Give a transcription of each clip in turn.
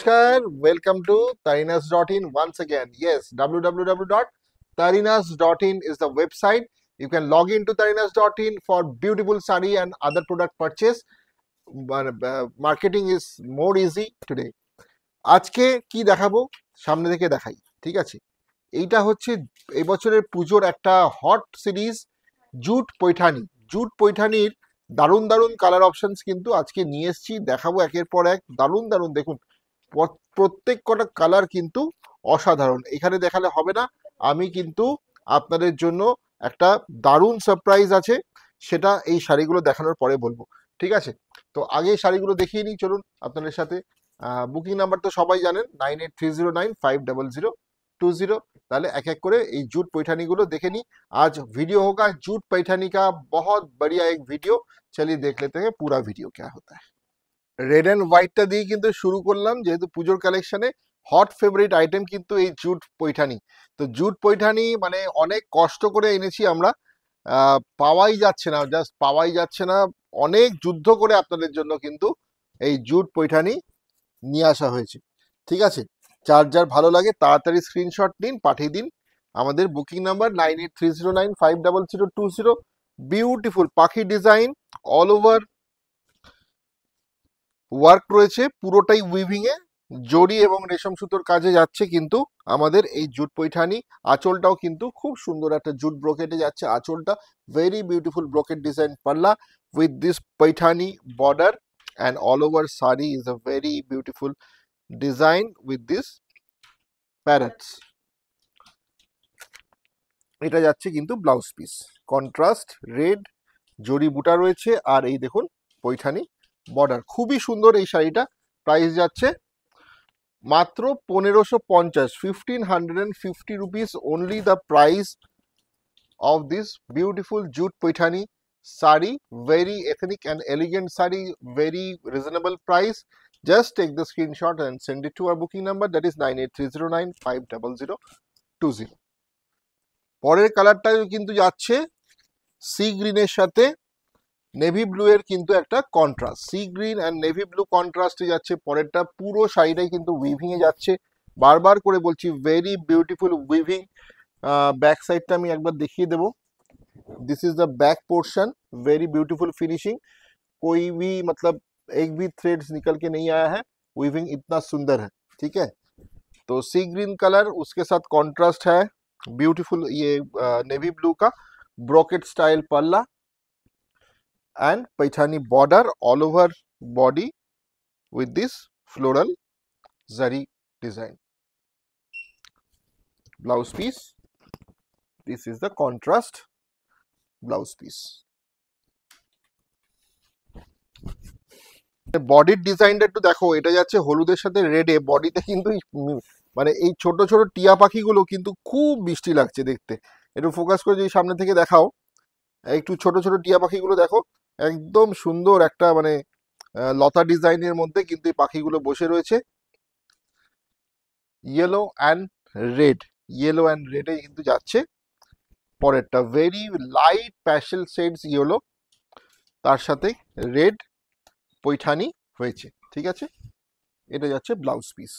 Namaskar, welcome to Tarinas.in once again. Yes, www.tarinas.in is the website. You can log into Tarinas.in for beautiful sari and other product purchase. Marketing is more easy today. আজকে কি দেখাবো সামনে থেকে দেখাই, ঠিক আছে? এইটা হচ্ছে এই বছরের পুজোর একটা hot series jute Paithani. Jute পৈঠানির দারুণ দারুণ কালার অপশনস কিন্তু আজকে নিয়ে এসেছি, দেখাবো একের পর এক। দারুণ দারুণ দেখুন, প্রত্যেক কটা কালার কিন্তু অসাধারণ। এখানে দেখালে হবে না, আমি কিন্তু আপনাদের জন্য একটা দারুণ সারপ্রাইজ আছে, সেটা এই শাড়িগুলো দেখানোর পরে বলবো, ঠিক আছে? তো আগে শাড়িগুলো দেখিয়ে নিই চলুন আপনাদের সাথে। বুকিং নাম্বার তো সবাই জানেন, 9830950020। তাহলে এক এক করে এই জूट पैठानी गुलो देखे नी। आज वीडियो होगा जूट पैठानी का, बहुत बढ़िया एक वीडियो। चलिए देख लेते हैं पूरा वीडियो क्या होता है। রেড অ্যান্ড হোয়াইটটা দিয়ে কিন্তু শুরু করলাম, যেহেতু পুজোর কালেকশনে হট ফেভারিট আইটেম কিন্তু এই জুট পৈঠানি। তো জুট পৈঠানি মানে অনেক কষ্ট করে এনেছি আমরা, পাওয়াই যাচ্ছে না, জাস্ট পাওয়াই যাচ্ছে না। অনেক যুদ্ধ করে আপনাদের জন্য কিন্তু এই জুট পৈঠানি নিয়ে আসা হয়েছে, ঠিক আছে? যার যার ভালো লাগে তাড়াতাড়ি স্ক্রিনশট নিন, পাঠিয়ে দিন আমাদের বুকিং নাম্বার 9830950020। বিউটিফুল পাখি ডিজাইন, অল ওভার ওয়ার্ক রয়েছে, পুরোটাই উইভিং এ জরি এবং রেশম সুতোর কাজে যাচ্ছে কিন্তু আমাদের এই জুট পৈঠানি। আঁচলটাও কিন্তু খুব সুন্দর একটা জুট ব্রোকেটে যাচ্ছে আঁচলটা, ভেরি বিউটিফুল ব্রোকেট ডিজাইন পাল্লা with this Paithani border, and all over sari is a very beautiful design with this parrots. এটা যাচ্ছে কিন্তু ব্লাউজ পিস, কন্ট্রাস্ট রেড জরি বুটা রয়েছে, আর এই দেখুন পৈঠানি বর্ডার, খুবই সুন্দর এই শাড়িটা। প্রাইস যাচ্ছে মাত্র 1550, 1550 rupees only the price of this beautiful jute Paithani sari, very ethnic and elegant sari, very reasonable price. Just take the screenshot and send it to our booking number, that is 9830950020। পরের কালারটাও কিন্তু যাচ্ছে C গ্রিনের সাথে navy blue এর কিন্তু একটা contrast, sea green and navy blue কন্ট্রাস্টে যাচ্ছে পরেরটা। পুরো শাড়িটাই কিন্তু উইভিং এ যাচ্ছে, বারবার করে বলছি ভেরি বিউটিফুল উইভিং। ব্যাক সাইডটা আমি একবার দেখিয়ে দেবো। This is the back portion, very beautiful finishing, कोई भी मतलब एक भी थ्रेड्स निकल के नहीं आया है, वीविंग इतना सुंदर है, ठीक है? तो सी ग्रीन कलर, उसके साथ कॉन्ट्रास्ट है ब्यूटीफुल ये नेवी ब्लू का ब्रोकेट स्टाइल पल्ला and Paithani border all over body with this floral zari design. Blouse piece, this is the contrast blouse piece. বডির ডিজাইনটা একটু দেখো, এটা যাচ্ছে হলুদের সাথে রেডে, বডিতে কিন্তু মানে এই ছোট ছোট টিয়া পাখিগুলো কিন্তু খুব মিষ্টি লাগছে দেখতে। একটু ফোকাস করে যদি সামনে থেকে দেখাও, একটু ছোট ছোট টিয়া পাখিগুলো দেখো, একদম সুন্দর একটা মানে লতা ডিজাইনের মধ্যে কিন্তু এই পাখিগুলো বসে রয়েছে। Yellow and red, yellow and রেডে কিন্তু যাচ্ছে পরেরটা, very light pastel shades yellow, তার সাথে রেড পৈঠানি হয়েছে, ঠিক আছে? এটা যাচ্ছে ব্লাউজ পিস।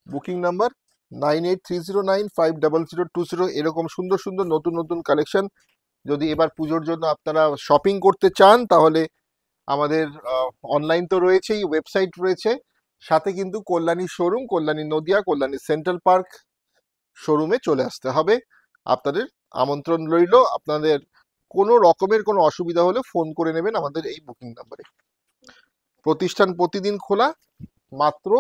Booking number 9830950020। এরকম সুন্দর সুন্দর নতুন নতুন কালেকশন যদি এবার পুজোর জন্য আপনারা শপিং করতে চান, তাহলে আমাদের অনলাইন তো রয়েছেই, ওয়েবসাইট রয়েছে, সাথে কিন্তু Kalyani showroom, Kalyani Nadia, Kalyani central park শোরুমে চলে আসতে হবে। আপনাদের আমন্ত্রণ রইল, আপনাদের কোনো রকমের কোনো অসুবিধা হলে ফোন করে নেবেন আমাদের এই বুকিং নাম্বারে। প্রতিষ্ঠান প্রতিদিন খোলা, মাত্র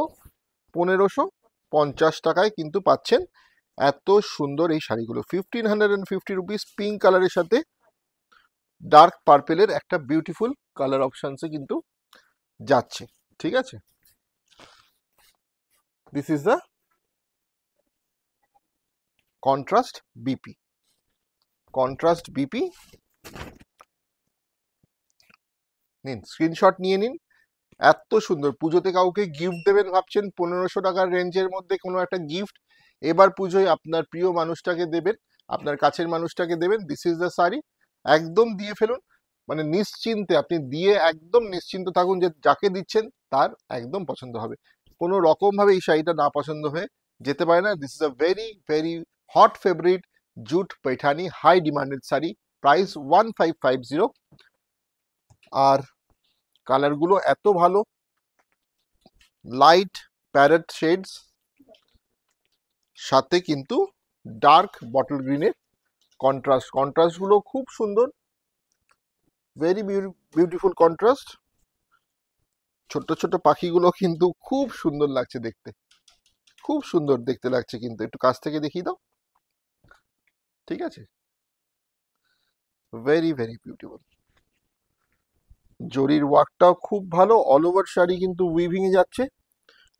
1550 টাকায় কিন্তু পাচ্ছেন এত সুন্দর এই শাড়িগুলো। 1550 রুপিস, পিঙ্ক কালারের সাথে ডার্ক পার্পেলের একটা বিউটিফুল কালার অপশনসে কিন্তু যাচ্ছে, ঠিক আছে? This is the contrast BP, contrast BP নিন, স্ক্রিনশট নিয়ে নিন। এত সুন্দর, পুজোতে কাউকে গিফট দেবেন ভাবছেন, 1500 টাকার রেঞ্জের মধ্যে কোনো একটা গিফট এবার পুজোয় আপনার প্রিয় মানুষটাকে দেবেন, আপনার কাছের মানুষটাকে দেবেন। দিস ইজ দ্য শাড়ি, একদম দিয়ে ফেলুন, মানে নিশ্চিন্তে আপনি দিয়ে একদম নিশ্চিন্ত থাকুন যে যাকে দিচ্ছেন তার একদম পছন্দ হবে। কোনো রকম ভাবে এই শাড়িটা না পছন্দ হয়ে যেতে পারে না। This is a very very hot favourite jute Paithani, high demanded sari, price 1550। আর কালারগুলো এত ভালো, লাইট প্যারেট শেডস, সাথে কিন্তু ডার্ক বটল গ্রিনের কন্ট্রাস্টগুলো খুব সুন্দর, ভেরি বিউটিফুল কন্ট্রাস্ট। ছোট্ট ছোট্ট পাখিগুলো কিন্তু খুব সুন্দর লাগছে দেখতে, খুব সুন্দর দেখতে লাগছে কিন্তু। একটু কাছ থেকে দেখিয়ে দাও, ঠিক আছে? Very very beautiful. জরির ওয়ার্কটাও খুব ভালো, অল ওভার শাড়ি কিন্তু উইভিং এ যাচ্ছে,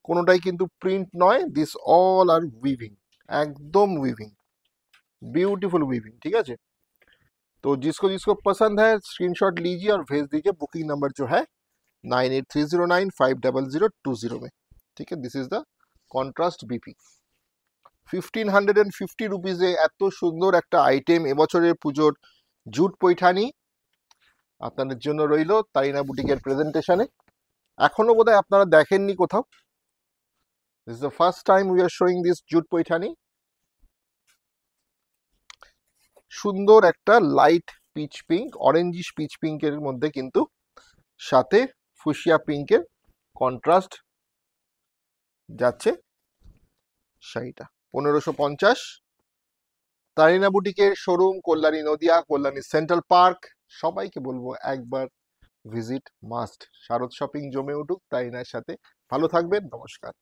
কোনোটাই কিন্তু প্রিন্ট নয়, দিস অল আর উইভিং, একদম উইভিং, ब्यूटीफुल वीविंग, ठीक है। तो जिसको जिसको पसंद है स्क्रीनशॉट लीजिए और भेज दीजिए। बुकिंग नंबर जो है 9830950020 में, ठीक है। This is the contrast BP. 1550 রুপিজে এত সুন্দর একটা আইটেম এবছরের পুজোর জুট পৈঠানি আপনাদের জন্য রইল তারিনা বুটিকের প্রেজেন্টেশনে। এখনো বোধহয় আপনারা দেখেননি কোথাও, this is the first time we are showing this jute Paithani. সুন্দর একটা light peach pink, orangish peach পিঙ্কের মধ্যে কিন্তু সাথে ফুশিয়া পিঙ্কের কন্ট্রাস্ট যাচ্ছে শাড়িটা। 1550। তারিনা বুটিকের showroom Kalyani Nadia, Kalyani central park. সবাইকে বলবো একবার ভিজিট মাস্ট। শারদ শপিং জমে উঠুক তারিনার সাথে। ভালো থাকবেন, নমস্কার।